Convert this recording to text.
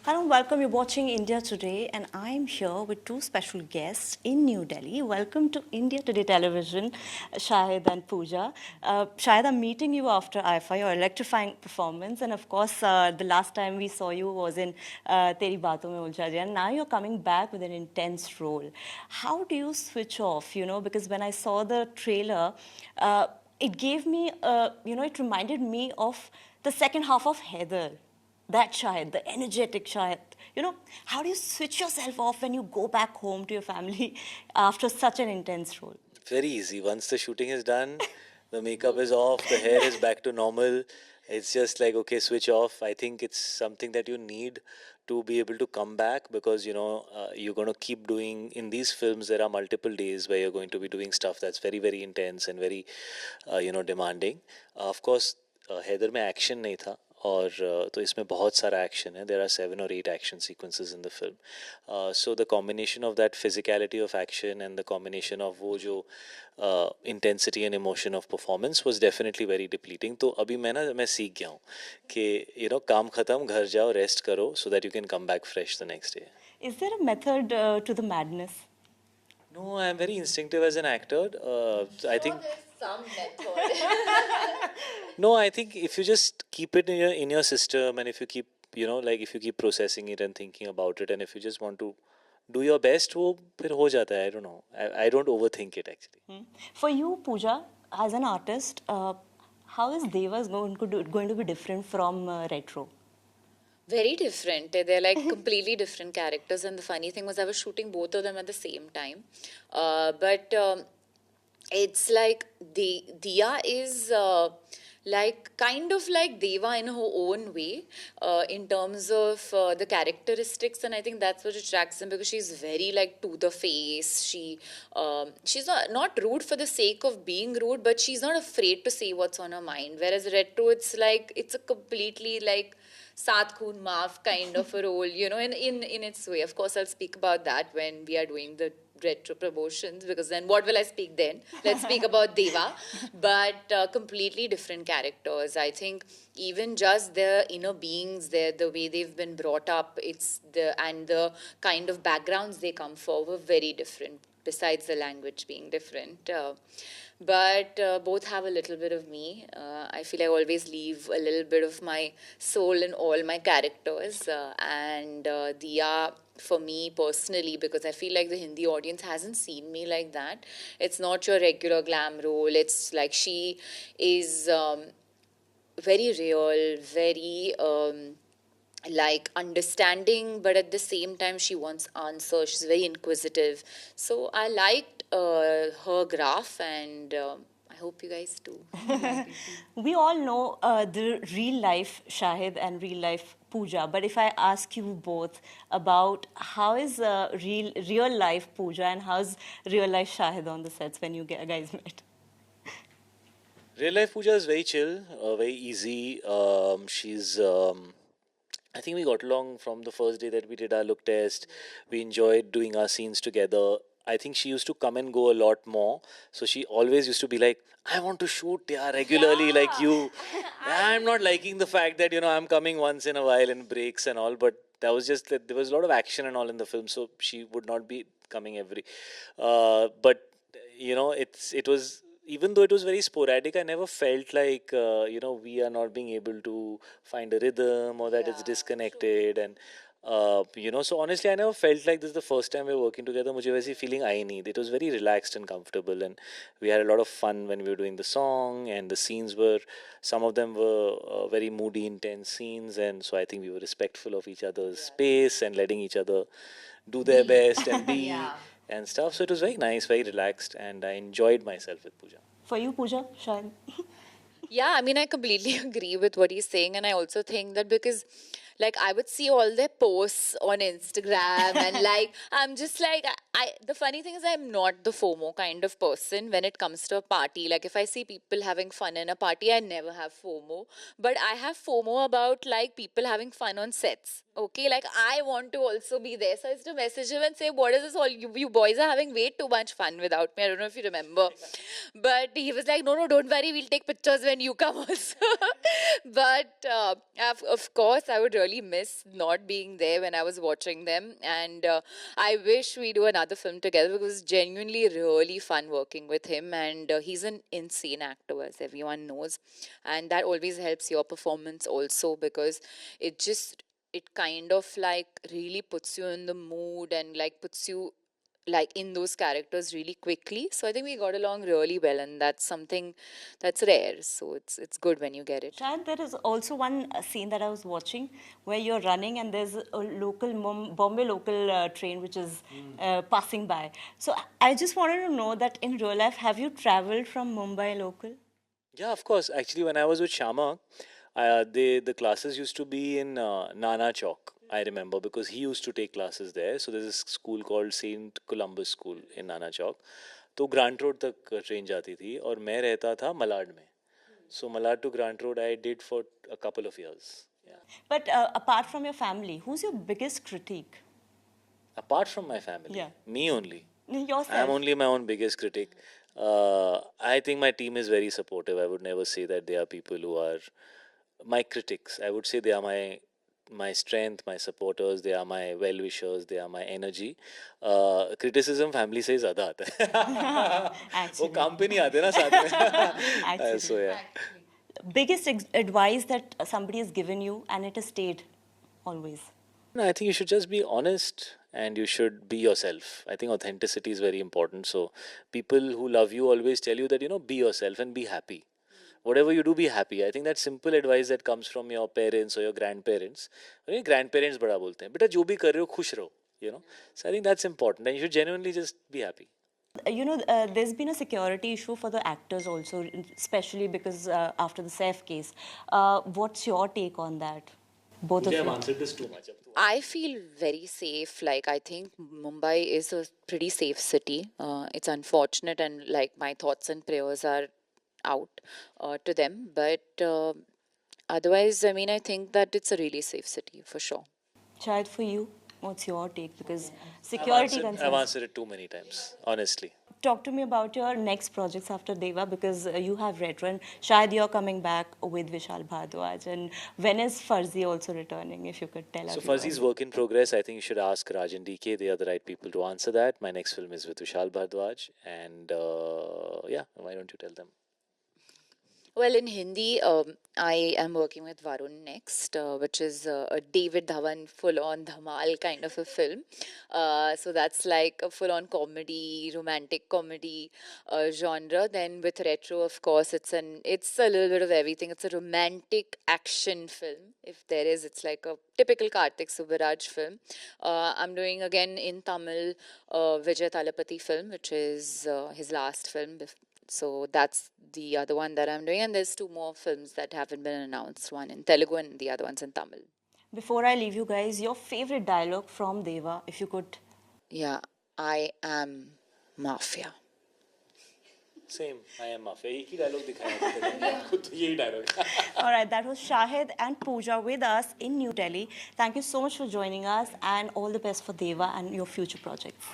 Hello, welcome. You're watching India Today, and I'm here with two special guests in New Delhi. Welcome to India Today Television, Shahid and Pooja. Shahid, I'm meeting you after IFA, your electrifying performance, and of course, the last time we saw you was in Teri Baaton Mein Uljha Jaya, and now you're coming back with an intense role. How do you switch off? Because when I saw the trailer, it gave me, it reminded me of the second half of Heather, that Shahid, the energetic Shahid. How do you switch yourself off when you go back home to your family after such an intense role? Very easy. Once the shooting is done, the makeup is off, the hair is back to normal. It's just like, okay, switch off. I think it's something that you need to be able to come back because, you're going to keep doing, in these films, there are multiple days where you're going to be doing stuff that's very, very intense and very, demanding. Of course, Haider में action नहीं था और तो इसमें बहुत सारा action है. There are 7 or 8 action sequences in the film. So the combination of that physicality of action and the combination of वो जो intensity and emotion of performance was definitely very depleting. तो अभी मैं सीख गया हूँ कि काम ख़त्म, घर जाओ, रेस्ट करो, so that you can come back fresh the next day. Is there a method to the madness? No, I'm very instinctive as an actor. I think Some method. no, I think if you just keep it in your system, and if you keep if you keep processing it and thinking about it, and if you just want to do your best, वो फिर हो जाता है. I don't know. I don't overthink it actually. For you, Pooja, as an artist, how is Devas going to be different from Retro? Very different. They're like completely different characters. And the funny thing was, I was shooting both of them at the same time. But it's like Diya is like kind of like Deva in her own way in terms of the characteristics, and I think that's what attracts them because she's very like to the face. She's not rude for the sake of being rude, but she's not afraid to say what's on her mind. Whereas Retro, it's a completely like Saat Khoon Maaf kind of a role, in its way. Of course, I'll speak about that when we are doing the Retro promotions, because then what will I speak then? Let's speak about Deva. But completely different characters. I think even just their inner beings, the way they've been brought up, and the kind of backgrounds they come for were very different, besides the language being different. But both have a little bit of me. I feel I always leave a little bit of my soul in all my characters. And Diya, for me personally, because I feel like the Hindi audience hasn't seen me like that. It's not your regular glam role. It's like she is very real, very like understanding, but at the same time she wants answers. She's very inquisitive. So I liked her graph, and I hope you guys do. We all know the real life Shahid and real life Pooja, but if I ask you both about how is real life Pooja and how's real life Shahid on the sets when you guys met? Real life Pooja is very chill, very easy. She's I think we got along from the first day that we did our look test. We enjoyed doing our scenes together. I think she used to come and go a lot more. So she always used to be like, I want to shoot regularly like you. I'm not liking the fact that, I'm coming once in a while in breaks and all. But that was just that there was a lot of action and all in the film. So she would not be coming every. But, it was, even though it was very sporadic, I never felt like we are not being able to find a rhythm or that it's disconnected. And so honestly, I never felt like this is the first time we were working together. मुझे वैसी feeling आई नहीं. It was very relaxed and comfortable, and we had a lot of fun when we were doing the song. And the scenes were, some of them were very moody, intense scenes, and so I think we were respectful of each other's space and letting each other do their best and be. Yeah. And stuff. So it was very nice, very relaxed, and I enjoyed myself with Pooja. For you, Pooja, Shahid? Yeah, I mean, I completely agree with what he's saying. And I also think that because, like, I would see all their posts on Instagram and, like, I'm just like, The funny thing is I'm not the FOMO kind of person when it comes to a party. Like if I see people having fun in a party, I never have FOMO. But I have FOMO about like people having fun on sets. Okay, like I want to also be there. So I used to message him and say, "What is this all? You boys are having way too much fun without me." I don't know if you remember. But he was like, "No, no, don't worry. We'll take pictures when you come also." But of course, I would really miss not being there when I was watching them. And I wish we do another film together because it's genuinely really fun working with him. And he's an insane actor, as everyone knows. And that always helps your performance also because it kind of like really puts you in the mood and like puts you like in those characters really quickly. So I think we got along really well, and that's something that's rare. So it's good when you get it. Shayad, there is also one scene that I was watching where you're running and there's a local Bombay local train which is passing by. So I just wanted to know that in real life, have you traveled from Mumbai local? Yeah, of course. Actually, when I was with Shama, the classes used to be in Nana Chowk. I remember because he used to take classes there. So there's this school called Saint Columbus School in Nana Chowk. तो grant road तक train जाती थी और मैं रहता था मलाड में. So Malad to Grant Road I did for a couple of years. Yeah. But apart from your family, who's your biggest critique? Apart from my family, Yeah. me only. Yourself. I'm only my own biggest critic. I think my team is very supportive. I would never say that they are people who are my critics. I would say they are my strength, my supporters. They are my well wishers. They are my energy. Criticism family से ज़्यादा आता है. वो Actually. काम पे नहीं आते ना साथ में. Actually. So yeah. Biggest advice that somebody has given you and it has stayed always. No, I think you should just be honest and you should be yourself. I think authenticity is very important. So people who love you always tell you that, be yourself and be happy. Whatever you do, be happy. I think that simple advice that comes from your parents or your grandparents. Grandparents बड़ा बोलते हैं बेटा जो भी कर रहे हो खुश रहो. So I think that's important and you should genuinely just be happy. There's been a security issue for the actors also, especially because after the Saif case. What's your take on that? Both of I've you. answered this too much. I feel very safe. Like, I think Mumbai is a pretty safe city. It's unfortunate, and like, my thoughts and prayers are out to them. But otherwise, I mean, I think that it's a really safe city for sure. Shayad, for you, what's your take? Because security I've concerns. answered it too many times, honestly. Talk to me about your next projects after Deva because you have Retron. Shayad, you're coming back with Vishal Bhardwaj. And when is Farzi also returning, if you could tell us? So Fuzzy's work in progress. I think you should ask Raj and DK. They are the right people to answer that. My next film is with Vishal Bhardwaj. And yeah, why don't you tell them? Well, in Hindi, I am working with Varun next, which is a David Dhawan full-on dhamal kind of a film. So that's like a full-on comedy, romantic comedy genre. Then with Retro, of course, it's a little bit of everything. It's a romantic action film. If there is, it's like a typical Karthik Subbaraj film. I'm doing again in Tamil Vijay Thalapathy film, which is his last film. So that's the other one that I'm doing. And there's two more films that haven't been announced, one in Telugu and the other one's in Tamil. Before I leave you guys, your favorite dialogue from Deva, if you could. Yeah, I am Mafia. Same, I am Mafia. एक ही dialogue दिखाया था खुद तो यही dialogue. All right, that was Shahid and Pooja with us in New Delhi. Thank you so much for joining us and all the best for Deva and your future projects.